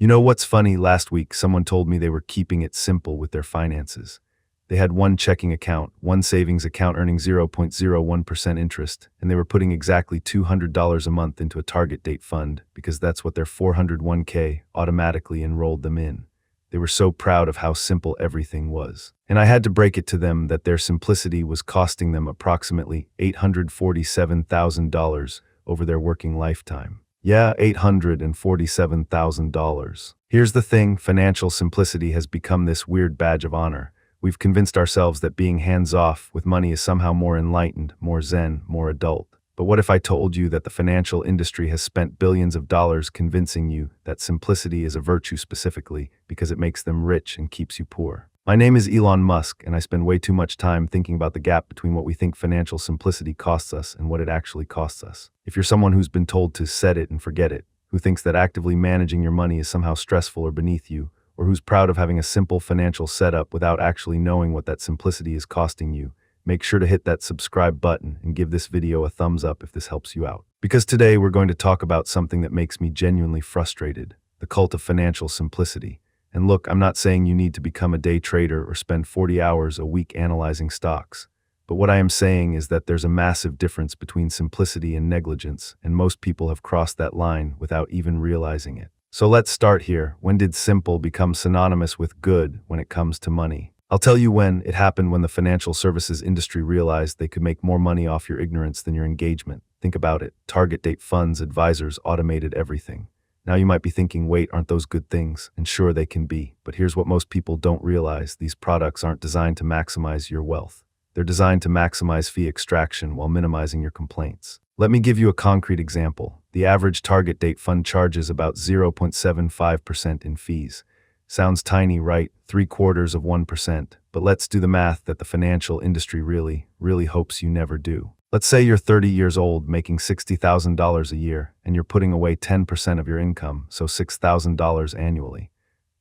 You know what's funny? Last week, someone told me they were keeping it simple with their finances. They had one checking account, one savings account earning 0.01% interest, and they were putting exactly $200 a month into a target date fund because that's what their 401k automatically enrolled them in. They were so proud of how simple everything was. And I had to break it to them that their simplicity was costing them approximately $847,000 over their working lifetime. Yeah, $847,000. Here's the thing, financial simplicity has become this weird badge of honor. We've convinced ourselves that being hands-off with money is somehow more enlightened, more zen, more adult. But what if I told you that the financial industry has spent billions of dollars convincing you that simplicity is a virtue specifically because it makes them rich and keeps you poor? My name is Elon Musk, and I spend way too much time thinking about the gap between what we think financial simplicity costs us and what it actually costs us. If you're someone who's been told to set it and forget it, who thinks that actively managing your money is somehow stressful or beneath you, or who's proud of having a simple financial setup without actually knowing what that simplicity is costing you, make sure to hit that subscribe button and give this video a thumbs up if this helps you out. Because today we're going to talk about something that makes me genuinely frustrated, the cult of financial simplicity. And look, I'm not saying you need to become a day trader or spend 40 hours a week analyzing stocks. But what I am saying is that there's a massive difference between simplicity and negligence, and most people have crossed that line without even realizing it. So let's start here. When did simple become synonymous with good when it comes to money? I'll tell you when. It happened when the financial services industry realized they could make more money off your ignorance than your engagement. Think about it. Target date funds, advisors automated everything. Now you might be thinking, wait, aren't those good things? And sure, they can be. But here's what most people don't realize. These products aren't designed to maximize your wealth. They're designed to maximize fee extraction while minimizing your complaints. Let me give you a concrete example. The average target date fund charges about 0.75% in fees. Sounds tiny, right? 0.75%. But let's do the math that the financial industry really hopes you never do. Let's say you're 30 years old, making $60,000 a year, and you're putting away 10% of your income, so $6,000 annually.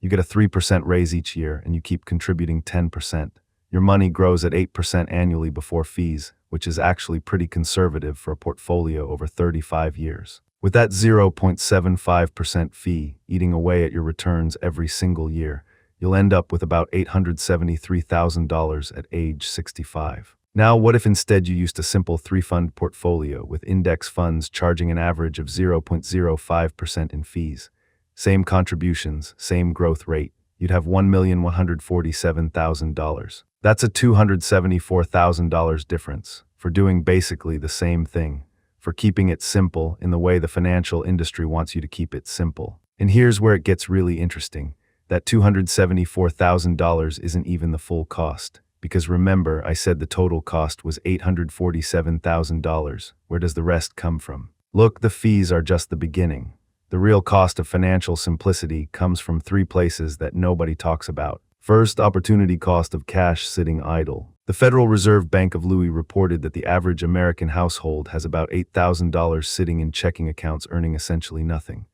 You get a 3% raise each year, and you keep contributing 10%. Your money grows at 8% annually before fees, which is actually pretty conservative for a portfolio over 35 years. With that 0.75% fee eating away at your returns every single year, you'll end up with about $873,000 at age 65. Now, what if instead you used a simple 3-fund portfolio with index funds charging an average of 0.05% in fees? Same contributions, same growth rate. You'd have $1,147,000. That's a $274,000 difference for doing basically the same thing, for keeping it simple in the way the financial industry wants you to keep it simple. And here's where it gets really interesting. That $274,000 isn't even the full cost. Because remember, I said the total cost was $847,000. Where does the rest come from? Look, the fees are just the beginning. The real cost of financial simplicity comes from 3 places that nobody talks about. First, opportunity cost of cash sitting idle. The Federal Reserve Bank of Louis reported that the average American household has about $8,000 sitting in checking accounts earning essentially nothing.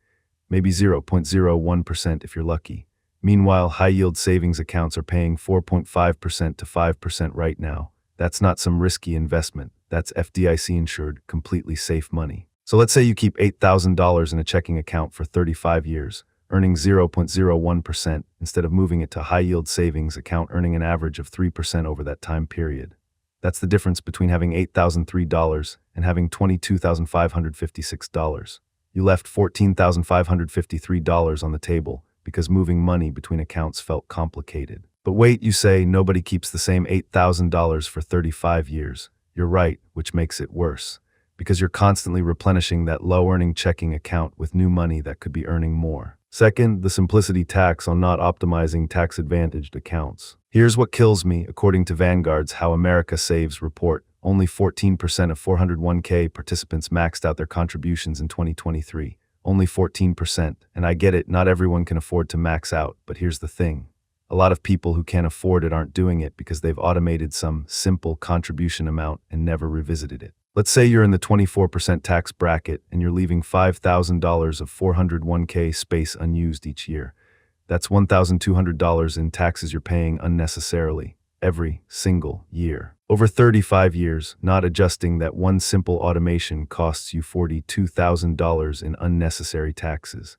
Maybe 0.01% if you're lucky. Meanwhile, high-yield savings accounts are paying 4.5% to 5% right now. That's not some risky investment. That's FDIC-insured, completely safe money. So let's say you keep $8,000 in a checking account for 35 years, earning 0.01% instead of moving it to a high-yield savings account earning an average of 3% over that time period. That's the difference between having $8,003 and having $22,556. You left $14,553 on the table, because moving money between accounts felt complicated. But wait, you say, nobody keeps the same $8,000 for 35 years. You're right, which makes it worse, because you're constantly replenishing that low-earning checking account with new money that could be earning more. Second, the simplicity tax on not optimizing tax-advantaged accounts. Here's what kills me. According to Vanguard's How America Saves report, only 14% of 401k participants maxed out their contributions in 2023. Only 14%, and I get it, not everyone can afford to max out, but here's the thing. A lot of people who can't afford it aren't doing it because they've automated some simple contribution amount and never revisited it. Let's say you're in the 24% tax bracket and you're leaving $5,000 of 401k space unused each year. That's $1,200 in taxes you're paying unnecessarily every single year. Over 35 years, not adjusting that one simple automation costs you $42,000 in unnecessary taxes.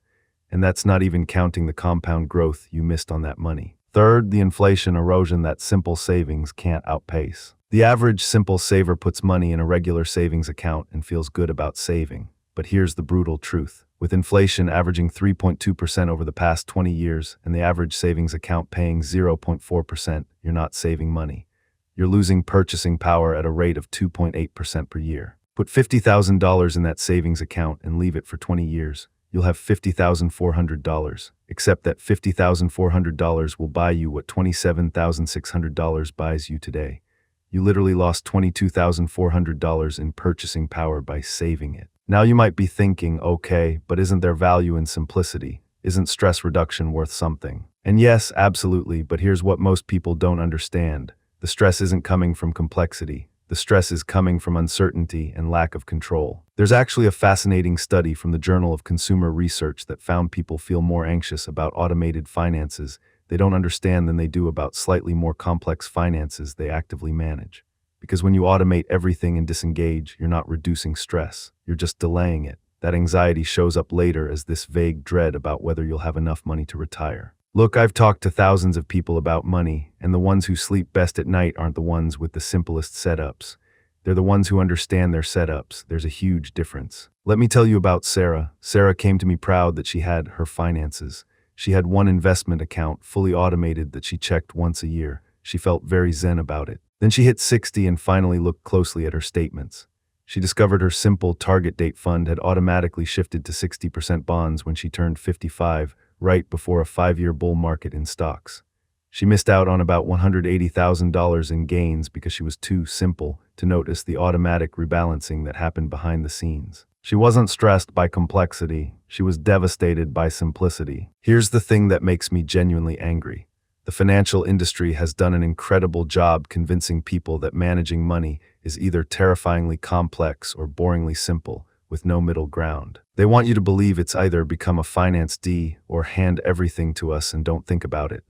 And that's not even counting the compound growth you missed on that money. Third, the inflation erosion that simple savings can't outpace. The average simple saver puts money in a regular savings account and feels good about saving. But here's the brutal truth. With inflation averaging 3.2% over the past 20 years and the average savings account paying 0.4%, you're not saving money. You're losing purchasing power at a rate of 2.8% per year. Put $50,000 in that savings account and leave it for 20 years. You'll have $50,400, except that $50,400 will buy you what $27,600 buys you today. You literally lost $22,400 in purchasing power by saving it. Now you might be thinking, okay, but isn't there value in simplicity? Isn't stress reduction worth something? And yes, absolutely, but here's what most people don't understand. The stress isn't coming from complexity. The stress is coming from uncertainty and lack of control. There's actually a fascinating study from the Journal of Consumer Research that found people feel more anxious about automated finances they don't understand than they do about slightly more complex finances they actively manage. Because when you automate everything and disengage, you're not reducing stress, you're just delaying it. That anxiety shows up later as this vague dread about whether you'll have enough money to retire. Look, I've talked to thousands of people about money, and the ones who sleep best at night aren't the ones with the simplest setups. They're the ones who understand their setups. There's a huge difference. Let me tell you about Sarah. Sarah came to me proud that she had her finances. She had one investment account, fully automated, that she checked once a year. She felt very zen about it. Then she hit 60 and finally looked closely at her statements. She discovered her simple target date fund had automatically shifted to 60% bonds when she turned 55, right before a 5-year bull market in stocks. She missed out on about $180,000 in gains because she was too simple to notice the automatic rebalancing that happened behind the scenes. She wasn't stressed by complexity. She was devastated by simplicity. Here's the thing that makes me genuinely angry. The financial industry has done an incredible job convincing people that managing money is either terrifyingly complex or boringly simple, with no middle ground. They want you to believe it's either become a finance D or hand everything to us and don't think about it.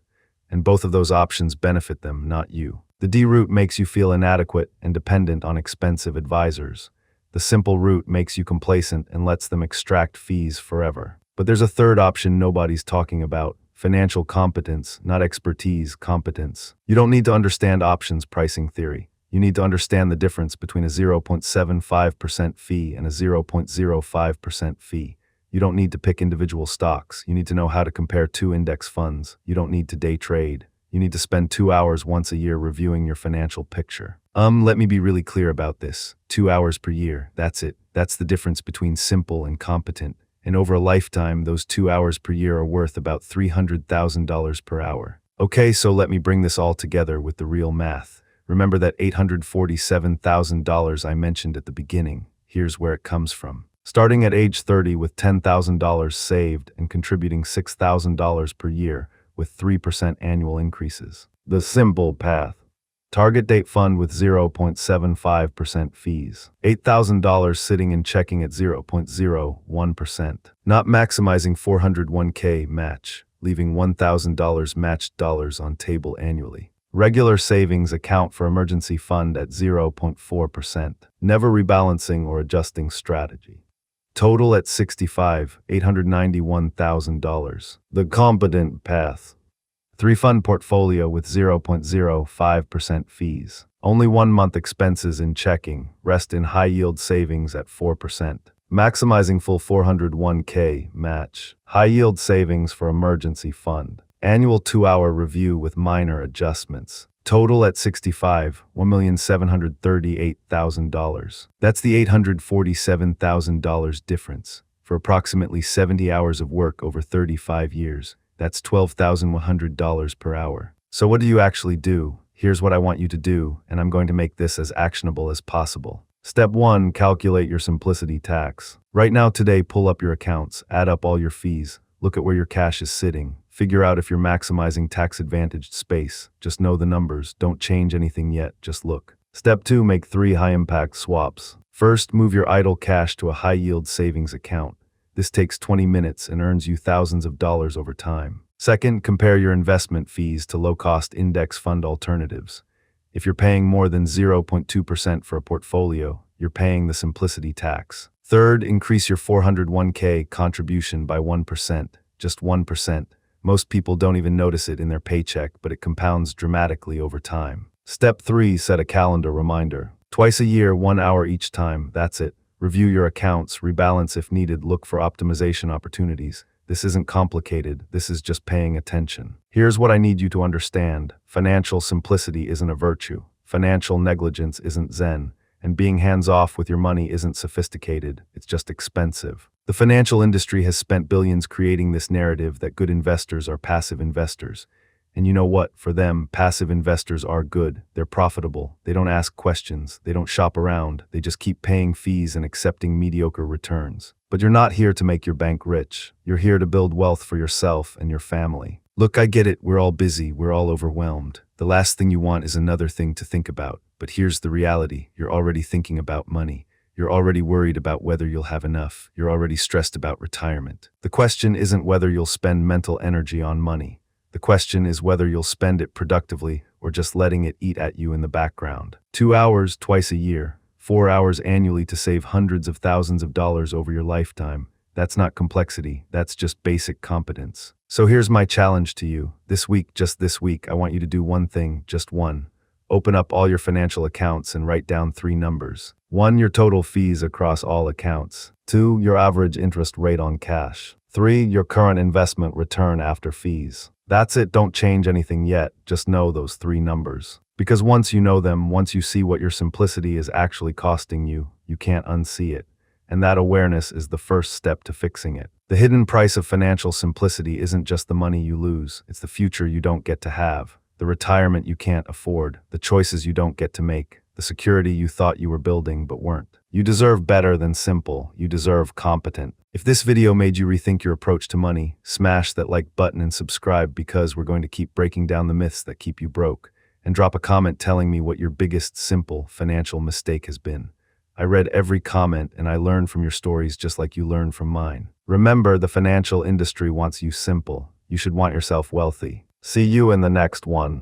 And both of those options benefit them, not you. The D route makes you feel inadequate and dependent on expensive advisors. The simple route makes you complacent and lets them extract fees forever. But there's a third option nobody's talking about. Financial competence, not expertise, competence. You don't need to understand options pricing theory. You need to understand the difference between a 0.75% fee and a 0.05% fee. You don't need to pick individual stocks. You need to know how to compare two index funds. You don't need to day trade. You need to spend 2 hours once a year reviewing your financial picture. Let me be really clear about this. 2 hours per year, that's it. That's the difference between simple and competent. And over a lifetime, those 2 hours per year are worth about $300,000 per hour. Okay, so let me bring this all together with the real math. Remember that $847,000 I mentioned at the beginning. Here's where it comes from. Starting at age 30 with $10,000 saved and contributing $6,000 per year with 3% annual increases. The simple path. Target date fund with 0.75% fees. $8,000 sitting and checking at 0.01%. Not maximizing 401k match, leaving $1,000 matched dollars on table annually. Regular savings account for emergency fund at 0.4%. Never rebalancing or adjusting strategy. Total at 65, $891,000. The competent path. 3-fund portfolio with 0.05% fees. Only 1 month expenses in checking, rest in high-yield savings at 4%. Maximizing full 401k match. High-yield savings for emergency fund. Annual 2-hour review with minor adjustments. Total at 65, $1,738,000. That's the $847,000 difference. For approximately 70 hours of work over 35 years. That's $12,100 per hour. So what do you actually do? Here's what I want you to do, and I'm going to make this as actionable as possible. Step 1, calculate your simplicity tax. Right now today, pull up your accounts, add up all your fees, look at where your cash is sitting, figure out if you're maximizing tax-advantaged space. Just know the numbers, don't change anything yet, just look. Step 2, make 3 high-impact swaps. First, move your idle cash to a high-yield savings account. This takes 20 minutes and earns you thousands of dollars over time. Second, compare your investment fees to low-cost index fund alternatives. If you're paying more than 0.2% for a portfolio, you're paying the simplicity tax. Third, increase your 401k contribution by 1%. just 1%. Most people don't even notice it in their paycheck, but it compounds dramatically over time. Step 3, set a calendar reminder. Twice a year, 1 hour each time, that's it. Review your accounts, rebalance if needed, look for optimization opportunities. This isn't complicated, this is just paying attention. Here's what I need you to understand. Financial simplicity isn't a virtue. Financial negligence isn't zen. And being hands-off with your money isn't sophisticated, it's just expensive. The financial industry has spent billions creating this narrative that good investors are passive investors. And you know what? For them, passive investors are good. They're profitable. They don't ask questions. They don't shop around. They just keep paying fees and accepting mediocre returns. But you're not here to make your bank rich. You're here to build wealth for yourself and your family. Look, I get it. We're all busy. We're all overwhelmed. The last thing you want is another thing to think about. But here's the reality. You're already thinking about money. You're already worried about whether you'll have enough. You're already stressed about retirement. The question isn't whether you'll spend mental energy on money. The question is whether you'll spend it productively or just letting it eat at you in the background. 2 hours twice a year, 4 hours annually to save hundreds of thousands of dollars over your lifetime. That's not complexity, that's just basic competence. So here's my challenge to you. This week, just this week, I want you to do one thing, just one. Open up all your financial accounts and write down 3 numbers. 1, your total fees across all accounts. 2, your average interest rate on cash. 3, your current investment return after fees. That's it, don't change anything yet, just know those 3 numbers. Because once you know them, once you see what your simplicity is actually costing you, you can't unsee it. And that awareness is the first step to fixing it. The hidden price of financial simplicity isn't just the money you lose, it's the future you don't get to have, the retirement you can't afford, the choices you don't get to make, the security you thought you were building but weren't. You deserve better than simple, you deserve competent. If this video made you rethink your approach to money, smash that like button and subscribe because we're going to keep breaking down the myths that keep you broke. And drop a comment telling me what your biggest simple financial mistake has been. I read every comment and I learned from your stories just like you learned from mine. Remember, the financial industry wants you simple. You should want yourself wealthy. See you in the next one.